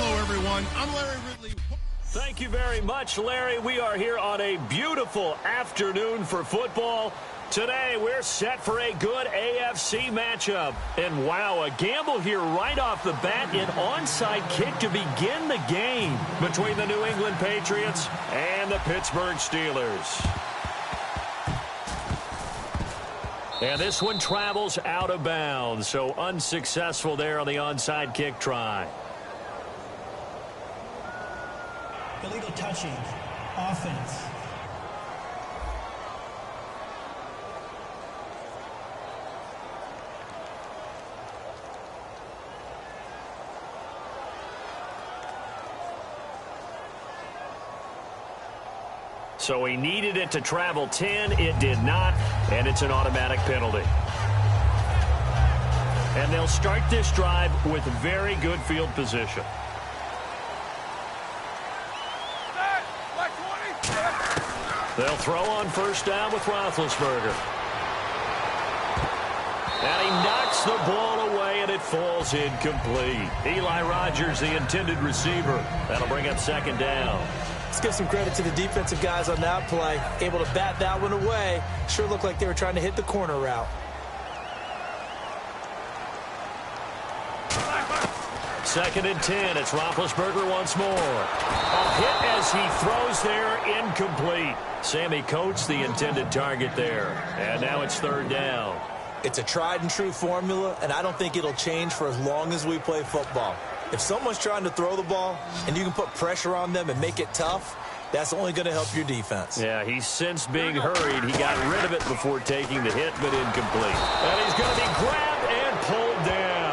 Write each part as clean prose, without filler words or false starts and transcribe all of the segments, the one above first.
Hello, everyone. I'm Larry Ridley. Thank you very much, Larry. We are here on a beautiful afternoon for football. Today, we're set for a good AFC matchup. And wow, a gamble here right off the bat, an onside kick to begin the game between the New England Patriots and the Pittsburgh Steelers. And this one travels out of bounds, so unsuccessful there on the onside kick try. Illegal touching. Offense. So he needed it to travel 10. It did not, and it's an automatic penalty. And they'll start this drive with very good field position. They'll throw on first down with Roethlisberger. And he knocks the ball away, and it falls incomplete. Eli Rogers, the intended receiver. That'll bring up second down. Let's give some credit to the defensive guys on that play. Able to bat that one away. Sure looked like they were trying to hit the corner route. Second and 10. It's Roethlisberger once more. A hit as he throws there, incomplete. Sammy Coates, the intended target there. And now it's third down. It's a tried-and-true formula, and I don't think it'll change for as long as we play football. If someone's trying to throw the ball and you can put pressure on them and make it tough, that's only going to help your defense. Yeah, he's since being hurried. He got rid of it before taking the hit, but incomplete. And he's going to be grabbed and pulled down.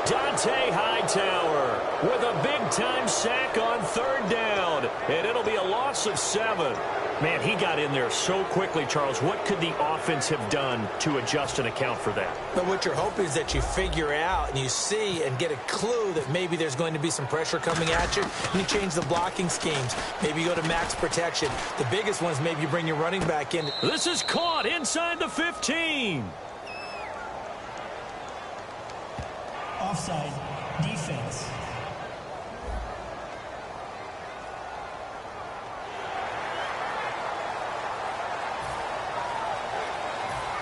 Dante Hightower with a big-time sack on third down, and it'll be a loss of 7. Man, he got in there so quickly, Charles. What could the offense have done to adjust and account for that? But what you're hoping is that you figure out and you see and get a clue that maybe there's going to be some pressure coming at you, and you change the blocking schemes. Maybe you go to max protection. The biggest one is maybe you bring your running back in. This is caught inside the 15. Offside. Defense.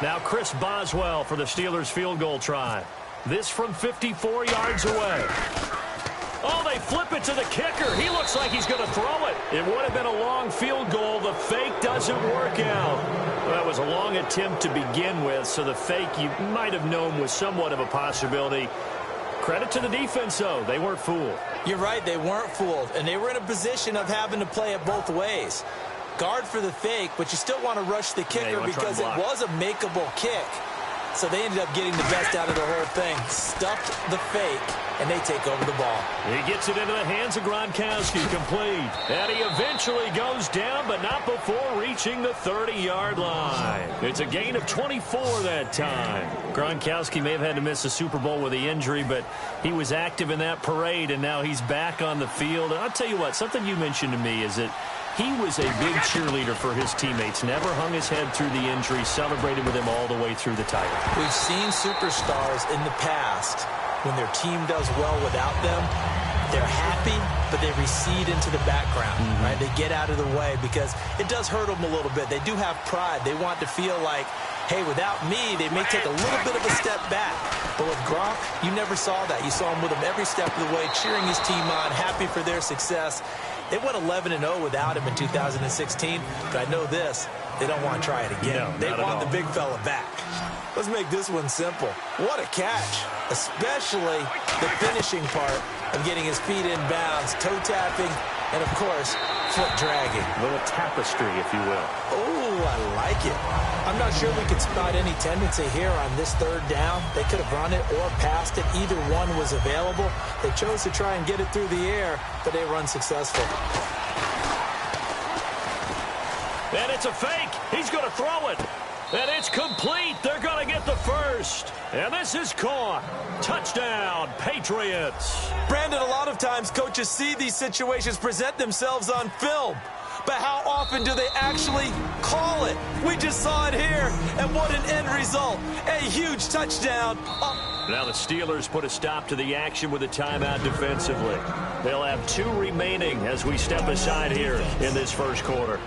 Now Chris Boswell for the Steelers field goal try. This from 54 yards away. Oh, they flip it to the kicker. He looks like he's going to throw it. It would have been a long field goal. The fake doesn't work out. Well, that was a long attempt to begin with, so the fake you might have known was somewhat of a possibility. Credit to the defense, though. They weren't fooled. You're right. They weren't fooled, and they were in a position of having to play it both ways. Guard for the fake, but you still want to rush the kicker because it was a makeable kick. So they ended up getting the best out of the whole thing. Stuffed the fake, and they take over the ball. He gets it into the hands of Gronkowski, complete. And he eventually goes down, but not before reaching the 30-yard line. It's a gain of 24 that time. Gronkowski may have had to miss the Super Bowl with the injury, but he was active in that parade, and now he's back on the field. And I'll tell you what, something you mentioned to me is that he was a big cheerleader for his teammates. Never hung his head through the injury. Celebrated with him all the way through the title. We've seen superstars in the past, when their team does well without them, they're happy, but they recede into the background, right? They get out of the way because it does hurt them a little bit. They do have pride. They want to feel like, hey, without me, they may take a little bit of a step back. But with Gronk, you never saw that. You saw him with him every step of the way, cheering his team on, happy for their success. They went 11-0 without him in 2016, but I know this. They don't want to try it again. No, they want the big fella back. Let's make this one simple. What a catch, especially the finishing part of getting his feet in bounds, toe tapping, and, of course, foot dragging. A little tapestry, if you will. Oh, I like it. I'm not sure we could spot any tendency here on this third down. They could have run it or passed it. Either one was available. They chose to try and get it through the air, but they were unsuccessful. And it's a fake. He's going to throw it. And it's complete. They're going to get the first. And this is caught. Touchdown, Patriots. Brandon, a lot of times coaches see these situations present themselves on film. But how often do they actually call it? We just saw it here. And what an end result. A huge touchdown Now the Steelers put a stop to the action with a timeout defensively. They'll have 2 remaining as we step aside here in this first quarter.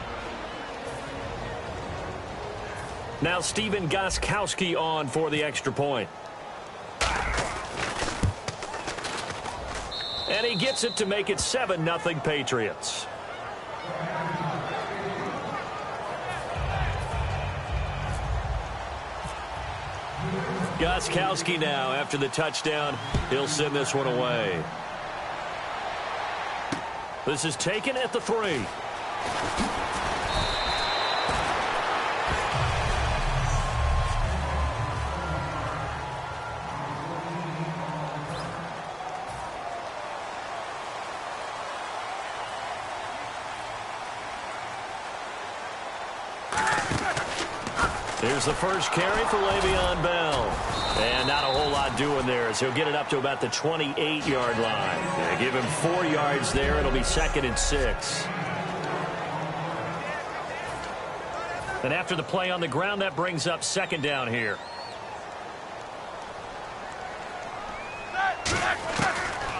Now Steven Gostkowski on for the extra point. And he gets it to make it 7-0 Patriots. Gostkowski now, after the touchdown, he'll send this one away. This is taken at the 3. Here's the first carry for Le'Veon Bell. And not a whole lot doing there as he'll get it up to about the 28-yard line. Give him 4 yards there. It'll be 2nd and 6. And after the play on the ground, that brings up 2nd down here.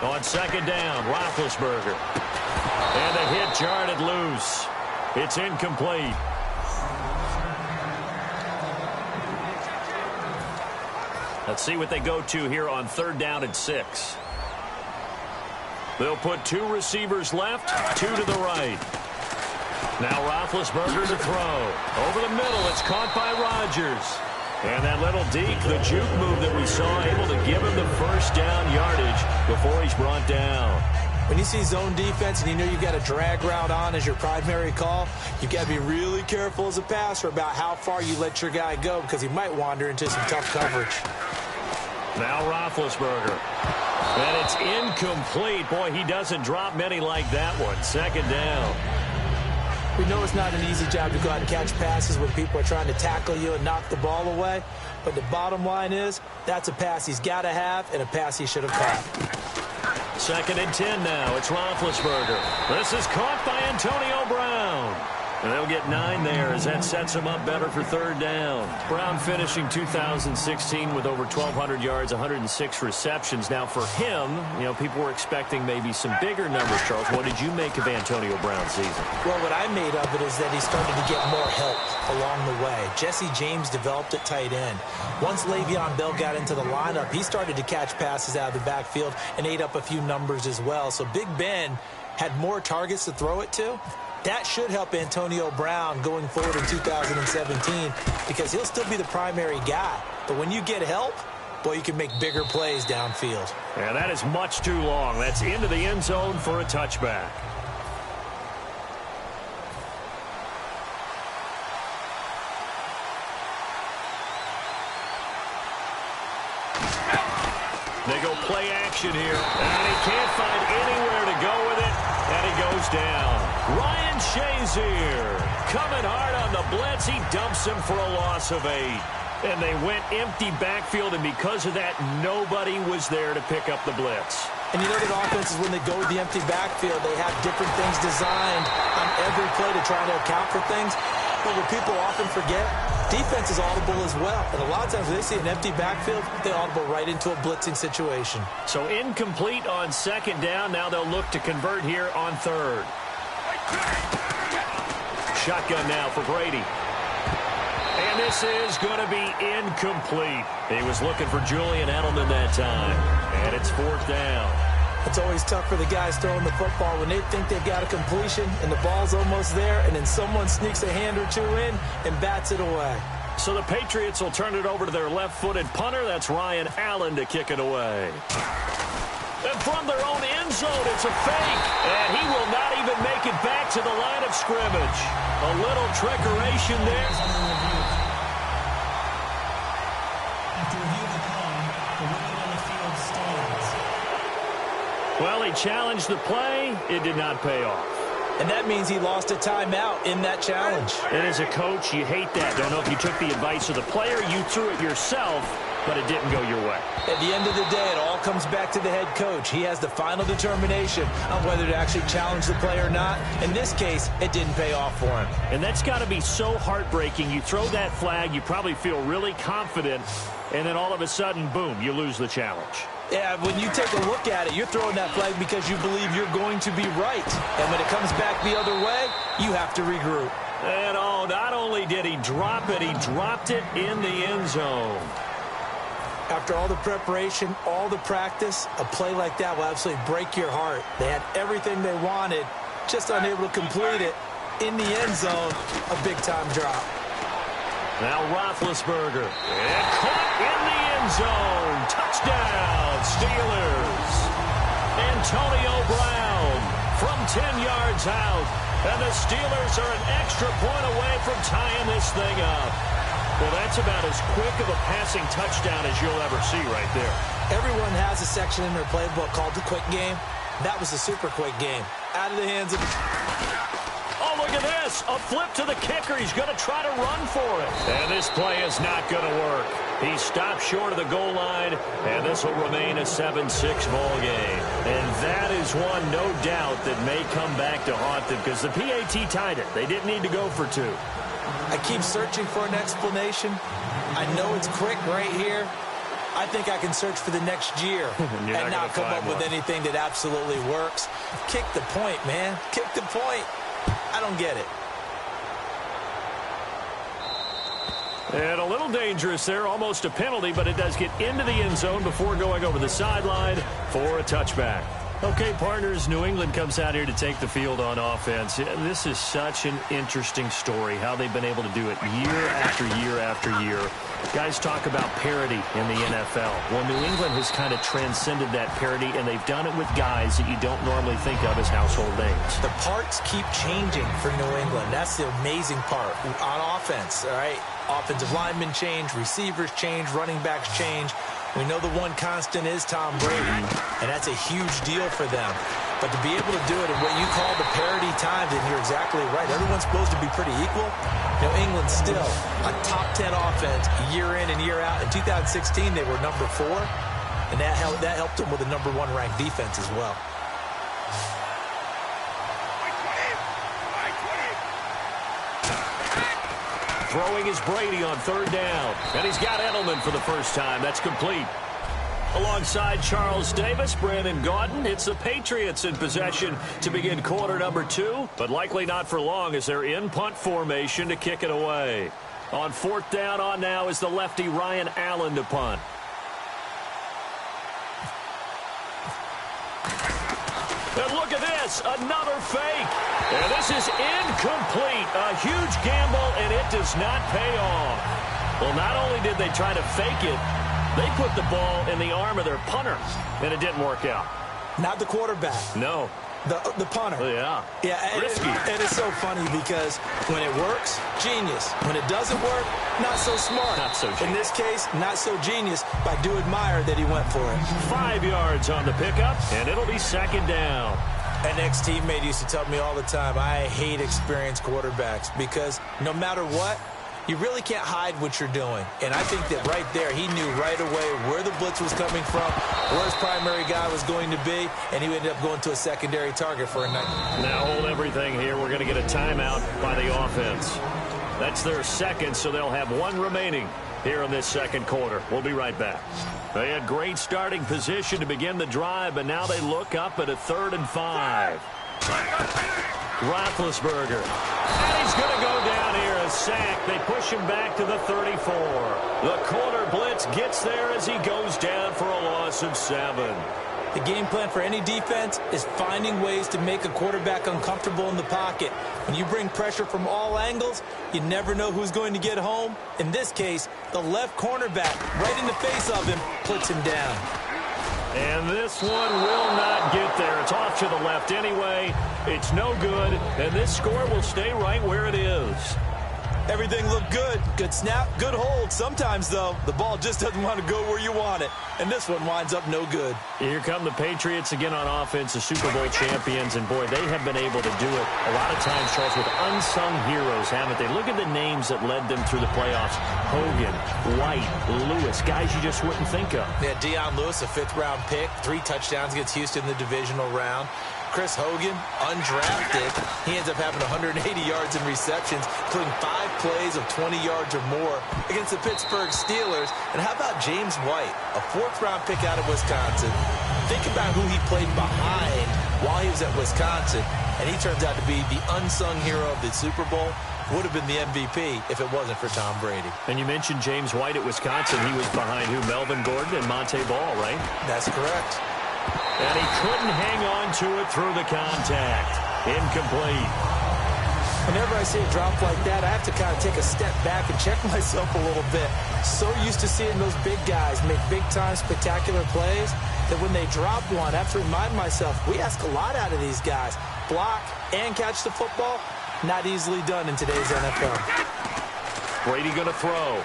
On 2nd down, Roethlisberger. And the hit jarred it loose. It's incomplete. Let's see what they go to here on 3rd down and 6. They'll put 2 receivers left, 2 to the right. Now Roethlisberger to throw. Over the middle, it's caught by Rodgers. And that little deke, the juke move that we saw, able to give him the first down yardage before he's brought down. When you see zone defense and you know you've got a drag route on as your primary call, you've got to be really careful as a passer about how far you let your guy go because he might wander into some tough coverage. Now Roethlisberger. And it's incomplete. Boy, he doesn't drop many like that one. 2nd down. We know it's not an easy job to go out and catch passes when people are trying to tackle you and knock the ball away. But the bottom line is, that's a pass he's got to have and a pass he should have caught. 2nd and 10 now. It's Roethlisberger. This is caught by Antonio Brown. And they'll get 9 there as that sets him up better for 3rd down. Brown finishing 2016 with over 1,200 yards, 106 receptions. Now for him, you know, people were expecting maybe some bigger numbers, Charles. What did you make of Antonio Brown's season? Well, what I made of it is that he started to get more help along the way. Jesse James developed at tight end. Once Le'Veon Bell got into the lineup, he started to catch passes out of the backfield and ate up a few numbers as well. So Big Ben had more targets to throw it to. That should help Antonio Brown going forward in 2017 because he'll still be the primary guy. But when you get help, boy, you can make bigger plays downfield. Yeah, that is much too long. That's into the end zone for a touchback. They go play action here. And he can't find anywhere to go with it. And he goes down. Ryan Shazier coming hard on the blitz. He dumps him for a loss of 8. And they went empty backfield, and because of that, nobody was there to pick up the blitz. And you know that offenses, when they go with the empty backfield, they have different things designed on every play to try to account for things. But what people often forget, defense is audible as well. And a lot of times when they see an empty backfield, they audible right into a blitzing situation. So incomplete on 2nd down. Now they'll look to convert here on 3rd. Shotgun now for Brady. And this is going to be incomplete. He was looking for Julian Edelman that time. And it's 4th down. It's always tough for the guys throwing the football when they think they've got a completion and the ball's almost there, and then someone sneaks a hand or two in and bats it away. So the Patriots will turn it over to their left-footed punter. That's Ryan Allen to kick it away. And from their own end zone, it's a fake. And he will not even make it back to the line of scrimmage. A little trickeration there. After review of the call, the ruling on the field stands. Well, he challenged the play. It did not pay off. And that means he lost a timeout in that challenge. And as a coach, you hate that. Don't know if you took the advice of the player, you threw it yourself, but it didn't go your way. At the end of the day, it all comes back to the head coach. He has the final determination on whether to actually challenge the play or not. In this case, it didn't pay off for him. And that's got to be so heartbreaking. You throw that flag, you probably feel really confident, and then all of a sudden, boom, you lose the challenge. Yeah, when you take a look at it, you're throwing that flag because you believe you're going to be right. And when it comes back the other way, you have to regroup. And oh, not only did he drop it, he dropped it in the end zone. After all the preparation, all the practice, a play like that will absolutely break your heart. They had everything they wanted, just unable to complete it. In the end zone, a big-time drop. Now Roethlisberger. And caught in the end zone. Touchdown, Steelers. Antonio Brown from 10 yards out. And the Steelers are an extra point away from tying this thing up. Well, that's about as quick of a passing touchdown as you'll ever see right there. Everyone has a section in their playbook called the quick game. That was a super quick game. Out of the hands of... Oh, look at this. A flip to the kicker. He's going to try to run for it. And this play is not going to work. He stopped short of the goal line, and this will remain a 7-6 ball game. And that is one, no doubt, that may come back to haunt them because the PAT tied it. They didn't need to go for two. I keep searching for an explanation. I know it's quick right here. I think I can search for the next year and not come up with anything that absolutely works. Kick the point, man. Kick the point. I don't get it. And a little dangerous there, almost a penalty, but it does get into the end zone before going over the sideline for a touchback. Okay, partners, New England comes out here to take the field on offense. This is such an interesting story, how they've been able to do it year after year after year. Guys talk about parity in the NFL. Well, New England has kind of transcended that parity, and they've done it with guys that you don't normally think of as household names. The parts keep changing for New England. That's the amazing part. On offense, all right, offensive linemen change, receivers change, running backs change. We know the one constant is Tom Brady, and that's a huge deal for them. But to be able to do it in what you call the parity times, and you're exactly right, everyone's supposed to be pretty equal. New England's still a top 10 offense year in and year out. In 2016, they were number 4, and that helped them with a number 1 ranked defense as well. Throwing is Brady on third down. And he's got Edelman for the first time. That's complete. Alongside Charles Davis, Brandon Gaudin. It's the Patriots in possession to begin quarter number 2, but likely not for long as they're in punt formation to kick it away. On fourth down on now is the lefty Ryan Allen to punt. And look at this, another fake. And this is incomplete. A huge gamble, and it does not pay off. Well, not only did they try to fake it, they put the ball in the arm of their punter, and it didn't work out. Not the quarterback. No. The punter. Yeah. Yeah, risky. And it's so funny because when it works, genius. When it doesn't work, not so smart. Not so genius. In this case, not so genius, but I do admire that he went for it. 5 yards on the pickup, and it'll be second down. An ex-teammate used to tell me all the time, I hate experienced quarterbacks because no matter what, you really can't hide what you're doing. And I think that right there, he knew right away where the blitz was coming from, where his primary guy was going to be, and he ended up going to a secondary target for a night. Now hold everything here. We're going to get a timeout by the offense. That's their second, so they'll have one remaining here in this second quarter. We'll be right back. They had great starting position to begin the drive, but now they look up at a 3rd and 5. Roethlisberger. And he's going to go down here, a sack. They push him back to the 34. The corner blitz gets there as he goes down for a loss of 7. The game plan for any defense is finding ways to make a quarterback uncomfortable in the pocket. When you bring pressure from all angles, you never know who's going to get home. In this case, the left cornerback, right in the face of him, puts him down. And this one will not get there. It's off to the left anyway. It's no good, and this score will stay right where it is. Everything looked good. Good snap, good hold. Sometimes, though, the ball just doesn't want to go where you want it. And this one winds up no good. Here come the Patriots again on offense, the Super Bowl champions. And, boy, they have been able to do it a lot of times, Charles, with unsung heroes, haven't they? Look at the names that led them through the playoffs. Hogan, White, Lewis, guys you just wouldn't think of. Yeah, Deion Lewis, a 5th-round pick, 3 touchdowns against Houston in the divisional round. Chris Hogan, undrafted. He ends up having 180 yards in receptions, including 5 plays of 20 yards or more against the Pittsburgh Steelers. And how about James White, a 4th-round pick out of Wisconsin? Think about who he played behind while he was at Wisconsin, and he turns out to be the unsung hero of the Super Bowl. Would have been the MVP if it wasn't for Tom Brady. And you mentioned James White at Wisconsin. He was behind who? Melvin Gordon and Monte Ball, right? That's correct. And he couldn't hang on to it through the contact. Incomplete. Whenever I see a drop like that, I have to kind of take a step back and check myself a little bit. So used to seeing those big guys make big-time spectacular plays that when they drop one, I have to remind myself, we ask a lot out of these guys. Block and catch the football, not easily done in today's NFL. Brady going to throw.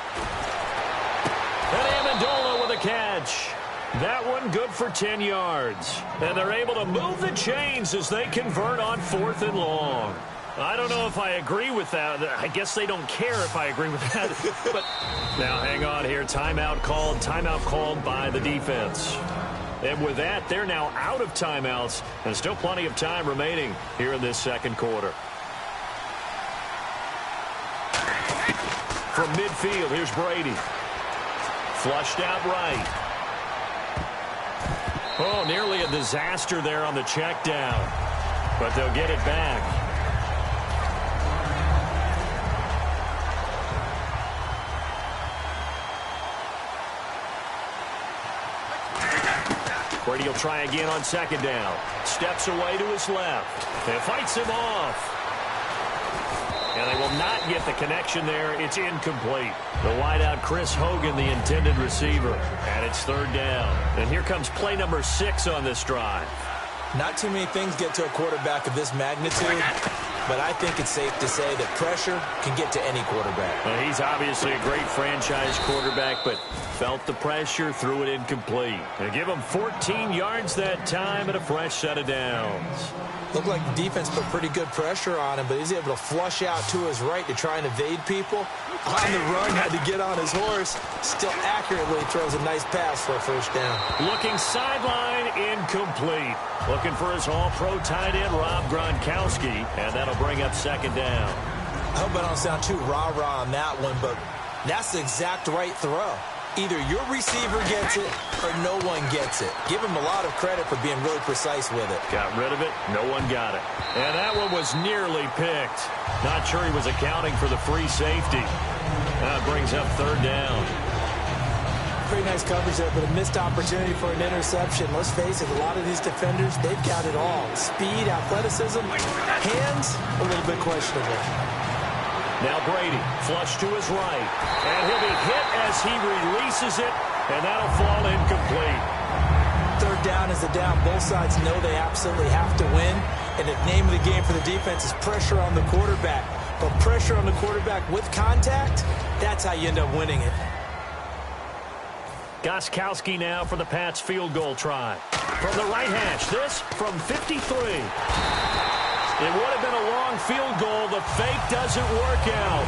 And Amendola with a catch. That one good for 10 yards. And they're able to move the chains as they convert on 4th and long. I don't know if I agree with that. I guess they don't care if I agree with that. But now hang on here. Timeout called by the defense. And with that, they're now out of timeouts. And still plenty of time remaining here in this second quarter. From midfield, here's Brady. Flushed out right. Oh, nearly a disaster there on the check down. But they'll get it back. Brady will try again on 2nd down. Steps away to his left. And fights him off. And they will not get the connection there. It's incomplete. The wideout, Chris Hogan, the intended receiver. And it's 3rd down. And here comes play number 6 on this drive. Not too many things get to a quarterback of this magnitude, but I think it's safe to say that pressure can get to any quarterback. Well, he's obviously a great franchise quarterback, but felt the pressure, threw it incomplete. They give him 14 yards that time and a fresh set of downs. Looked like the defense put pretty good pressure on him, but he's able to flush out to his right to try and evade people. On the run, had to get on his horse. Still accurately throws a nice pass for a 1st down. Looking sideline, incomplete. Looking for his all-pro tight end, Rob Gronkowski, and that'll bring up 2nd down. I hope I don't sound too rah-rah on that one, but that's the exact right throw. Either your receiver gets it or no one gets it. Give him a lot of credit for being really precise with it. Got rid of it. No one got it. And that one was nearly picked. Not sure he was accounting for the free safety. That brings up 3rd down. Pretty nice coverage there, but a missed opportunity for an interception. Let's face it, a lot of these defenders, they've got it all. Speed, athleticism, hands, a little bit questionable. Now Brady, flush to his right. And he'll be hit as he releases it, and that'll fall incomplete. 3rd down is the down. Both sides know they absolutely have to win. And the name of the game for the defense is pressure on the quarterback. But pressure on the quarterback with contact, that's how you end up winning it. Gostkowski now for the Pats field goal try. From the right hash, this from 53. It would have been a long field goal. The fake doesn't work out.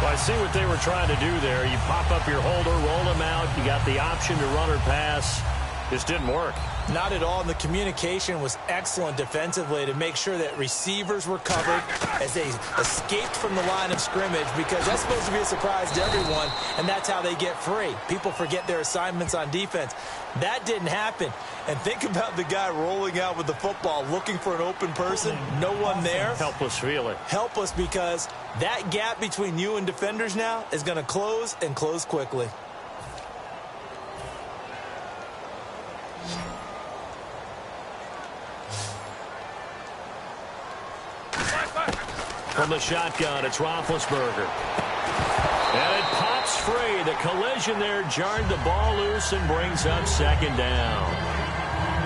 Well, I see what they were trying to do there. You pop up your holder, roll him out. You got the option to run or pass. This didn't work. Not at all, and the communication was excellent defensively to make sure that receivers were covered as they escaped from the line of scrimmage, because that's supposed to be a surprise to everyone, and that's how they get free. People forget their assignments on defense. That didn't happen. And think about the guy rolling out with the football, looking for an open person, no one there. Helpless feeling. Helpless, because that gap between you and defenders now is going to close, and close quickly. From the shotgun, it's Roethlisberger. And it pops free. The collision there jarred the ball loose and brings up 2nd down.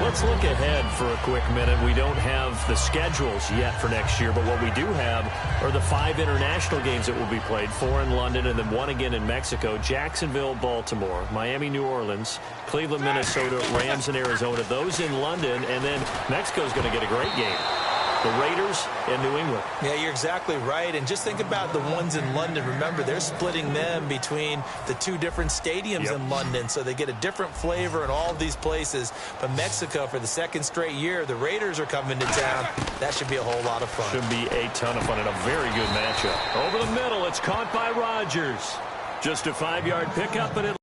Let's look ahead for a quick minute. We don't have the schedules yet for next year, but what we do have are the 5 international games that will be played, 4 in London and then 1 again in Mexico. Jacksonville, Baltimore, Miami, New Orleans, Cleveland, Minnesota, Rams, and Arizona. Those in London, and then Mexico's going to get a great game. The Raiders in New England. Yeah, you're exactly right. And just think about the ones in London. Remember, they're splitting them between the 2 different stadiums in London, so they get a different flavor in all of these places. But Mexico, for the 2nd straight year, the Raiders are coming to town. That should be a whole lot of fun. Should be a ton of fun and a very good matchup. Over the middle, it's caught by Rodgers. Just a 5-yard pickup, and it